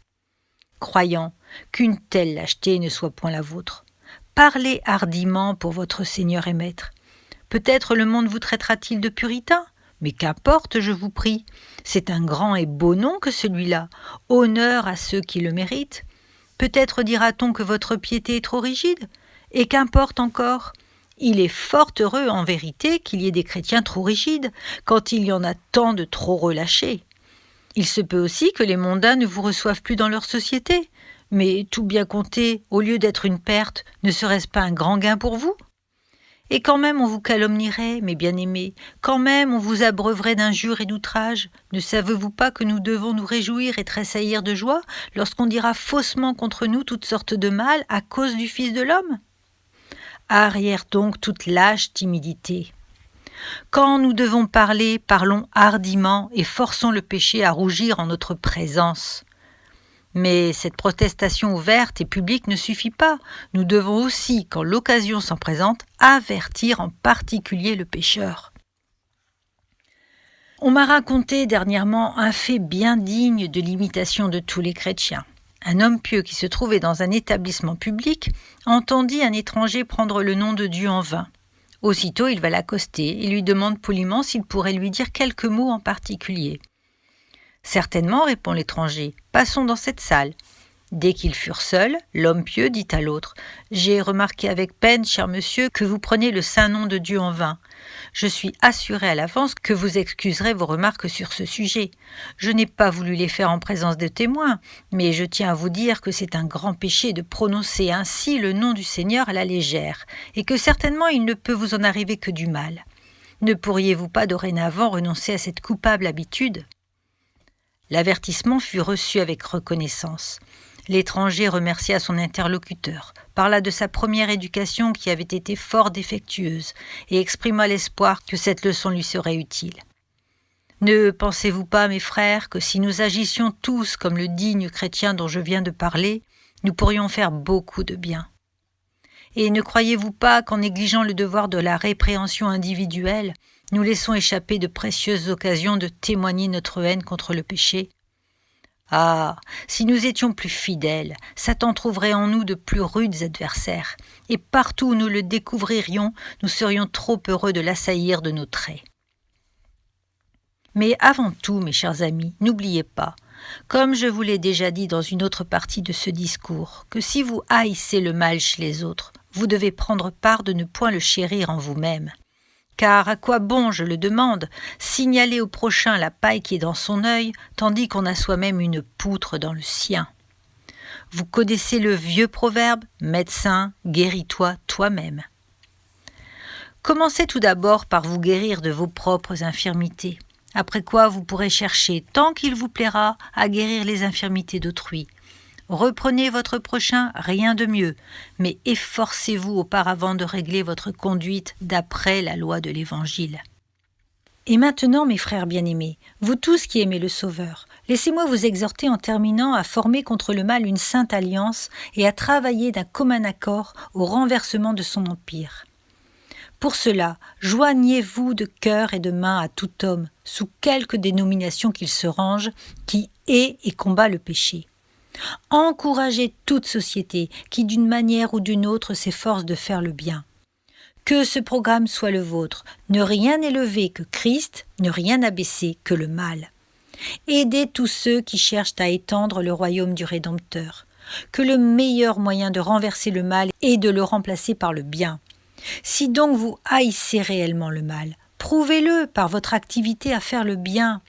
Croyant qu'une telle lâcheté ne soit point la vôtre, parlez hardiment pour votre Seigneur et Maître. Peut-être le monde vous traitera-t-il de puritain ? Mais qu'importe, je vous prie, c'est un grand et beau nom que celui-là, honneur à ceux qui le méritent. Peut-être dira-t-on que votre piété est trop rigide, et qu'importe encore. Il est fort heureux en vérité qu'il y ait des chrétiens trop rigides, quand il y en a tant de trop relâchés. Il se peut aussi que les mondains ne vous reçoivent plus dans leur société, mais tout bien compté, au lieu d'être une perte, ne serait-ce pas un grand gain pour vous ? Et quand même on vous calomnierait, mes bien-aimés, quand même on vous abreuverait d'injures et d'outrages, ne savez-vous pas que nous devons nous réjouir et tressaillir de joie lorsqu'on dira faussement contre nous toutes sortes de mal à cause du Fils de l'homme ? Arrière donc toute lâche timidité. Quand nous devons parler, parlons hardiment et forçons le péché à rougir en notre présence. Mais cette protestation ouverte et publique ne suffit pas. Nous devons aussi, quand l'occasion s'en présente, avertir en particulier le pécheur. On m'a raconté dernièrement un fait bien digne de l'imitation de tous les chrétiens. Un homme pieux qui se trouvait dans un établissement public entendit un étranger prendre le nom de Dieu en vain. Aussitôt, il va l'accoster et lui demande poliment s'il pourrait lui dire quelques mots en particulier. « Certainement, répond l'étranger, passons dans cette salle. » Dès qu'ils furent seuls, l'homme pieux dit à l'autre « J'ai remarqué avec peine, cher monsieur, que vous prenez le saint nom de Dieu en vain. Je suis assuré à l'avance que vous excuserez vos remarques sur ce sujet. Je n'ai pas voulu les faire en présence de témoins, mais je tiens à vous dire que c'est un grand péché de prononcer ainsi le nom du Seigneur à la légère, et que certainement il ne peut vous en arriver que du mal. Ne pourriez-vous pas dorénavant renoncer à cette coupable habitude ?» L'avertissement fut reçu avec reconnaissance. L'étranger remercia son interlocuteur, parla de sa première éducation qui avait été fort défectueuse et exprima l'espoir que cette leçon lui serait utile. « Ne pensez-vous pas, mes frères, que si nous agissions tous comme le digne chrétien dont je viens de parler, nous pourrions faire beaucoup de bien ? Et ne croyez-vous pas qu'en négligeant le devoir de la répréhension individuelle, nous laissons échapper de précieuses occasions de témoigner notre haine contre le péché ? Ah, si nous étions plus fidèles, Satan trouverait en nous de plus rudes adversaires, et partout où nous le découvririons, nous serions trop heureux de l'assaillir de nos traits. Mais avant tout, mes chers amis, n'oubliez pas, comme je vous l'ai déjà dit dans une autre partie de ce discours, que si vous haïssez le mal chez les autres, vous devez prendre part de ne point le chérir en vous-même. Car à quoi bon, je le demande, signaler au prochain la paille qui est dans son œil, tandis qu'on a soi-même une poutre dans le sien. Vous connaissez le vieux proverbe « Médecin, guéris-toi toi-même ». Commencez tout d'abord par vous guérir de vos propres infirmités, après quoi vous pourrez chercher, tant qu'il vous plaira, à guérir les infirmités d'autrui. Reprenez votre prochain, rien de mieux, mais efforcez-vous auparavant de régler votre conduite d'après la loi de l'Évangile. Et maintenant, mes frères bien-aimés, vous tous qui aimez le Sauveur, laissez-moi vous exhorter en terminant à former contre le mal une sainte alliance et à travailler d'un commun accord au renversement de son empire. Pour cela, joignez-vous de cœur et de main à tout homme, sous quelque dénomination qu'il se range, qui hait et combat le péché. Encouragez toute société qui, d'une manière ou d'une autre, s'efforce de faire le bien. Que ce programme soit le vôtre, ne rien élever que Christ, ne rien abaisser que le mal. Aidez tous ceux qui cherchent à étendre le royaume du Rédempteur. Que le meilleur moyen de renverser le mal est de le remplacer par le bien. Si donc vous haïssez réellement le mal, prouvez-le par votre activité à faire le bien.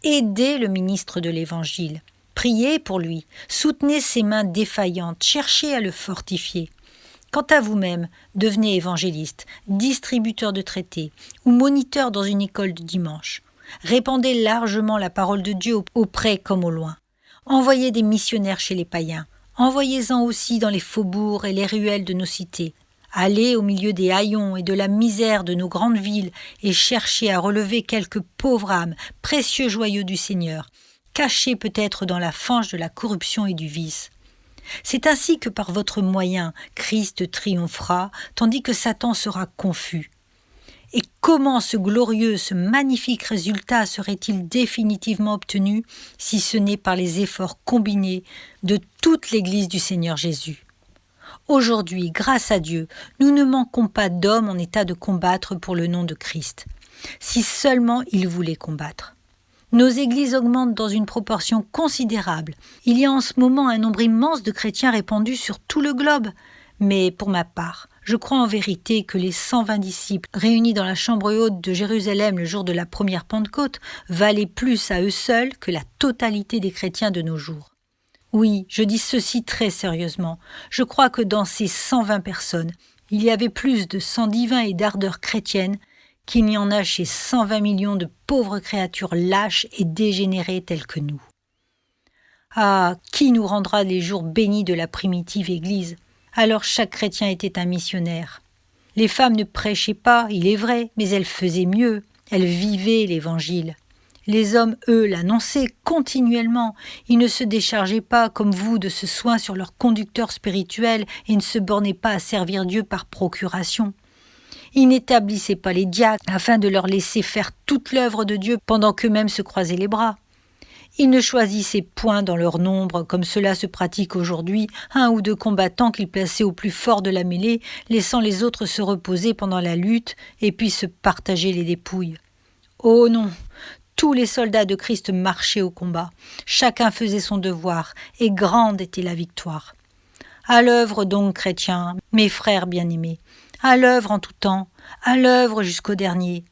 Aidez le ministre de l'Évangile. Priez pour lui, soutenez ses mains défaillantes, cherchez à le fortifier. Quant à vous-même, devenez évangéliste, distributeur de traités ou moniteur dans une école de dimanche. Répandez largement la parole de Dieu au près comme au loin. Envoyez des missionnaires chez les païens. Envoyez-en aussi dans les faubourgs et les ruelles de nos cités. Allez au milieu des haillons et de la misère de nos grandes villes et cherchez à relever quelques pauvres âmes, précieux joyaux du Seigneur, cachés peut-être dans la fange de la corruption et du vice. C'est ainsi que par votre moyen, Christ triomphera, tandis que Satan sera confus. Et comment ce glorieux, ce magnifique résultat serait-il définitivement obtenu si ce n'est par les efforts combinés de toute l'Église du Seigneur Jésus? Aujourd'hui, grâce à Dieu, nous ne manquons pas d'hommes en état de combattre pour le nom de Christ, si seulement ils voulaient combattre. Nos églises augmentent dans une proportion considérable. Il y a en ce moment un nombre immense de chrétiens répandus sur tout le globe. Mais pour ma part, je crois en vérité que les 120 disciples réunis dans la chambre haute de Jérusalem le jour de la première Pentecôte valaient plus à eux seuls que la totalité des chrétiens de nos jours. Oui, je dis ceci très sérieusement. Je crois que dans ces 120 personnes, il y avait plus de sang divin et d'ardeur chrétienne qu'il n'y en a chez 120 millions de pauvres créatures lâches et dégénérées telles que nous. Ah, qui nous rendra les jours bénis de la primitive Église? Alors chaque chrétien était un missionnaire. Les femmes ne prêchaient pas, il est vrai, mais elles faisaient mieux, elles vivaient l'Évangile. Les hommes, eux, l'annonçaient continuellement. Ils ne se déchargeaient pas, comme vous, de ce soin sur leur conducteur spirituel et ne se bornaient pas à servir Dieu par procuration. Ils n'établissaient pas les diacres afin de leur laisser faire toute l'œuvre de Dieu pendant qu'eux-mêmes se croisaient les bras. Ils ne choisissaient point dans leur nombre, comme cela se pratique aujourd'hui, un ou deux combattants qu'ils plaçaient au plus fort de la mêlée, laissant les autres se reposer pendant la lutte et puis se partager les dépouilles. Oh non! Tous les soldats de Christ marchaient au combat. Chacun faisait son devoir, et grande était la victoire. À l'œuvre donc, chrétiens, mes frères bien-aimés, à l'œuvre en tout temps, à l'œuvre jusqu'au dernier.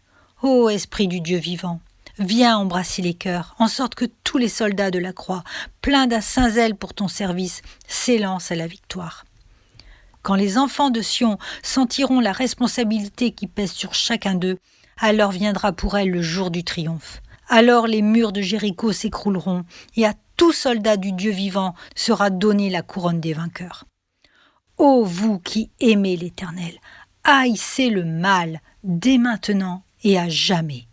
Ô Esprit du Dieu vivant, viens embrasser les cœurs, en sorte que tous les soldats de la croix, pleins d'un saint zèle pour ton service, s'élancent à la victoire. Quand les enfants de Sion sentiront la responsabilité qui pèse sur chacun d'eux, alors viendra pour elles le jour du triomphe. Alors les murs de Jéricho s'écrouleront, et à tout soldat du Dieu vivant sera donnée la couronne des vainqueurs. Ô vous qui aimez l'Éternel, haïssez le mal dès maintenant et à jamais.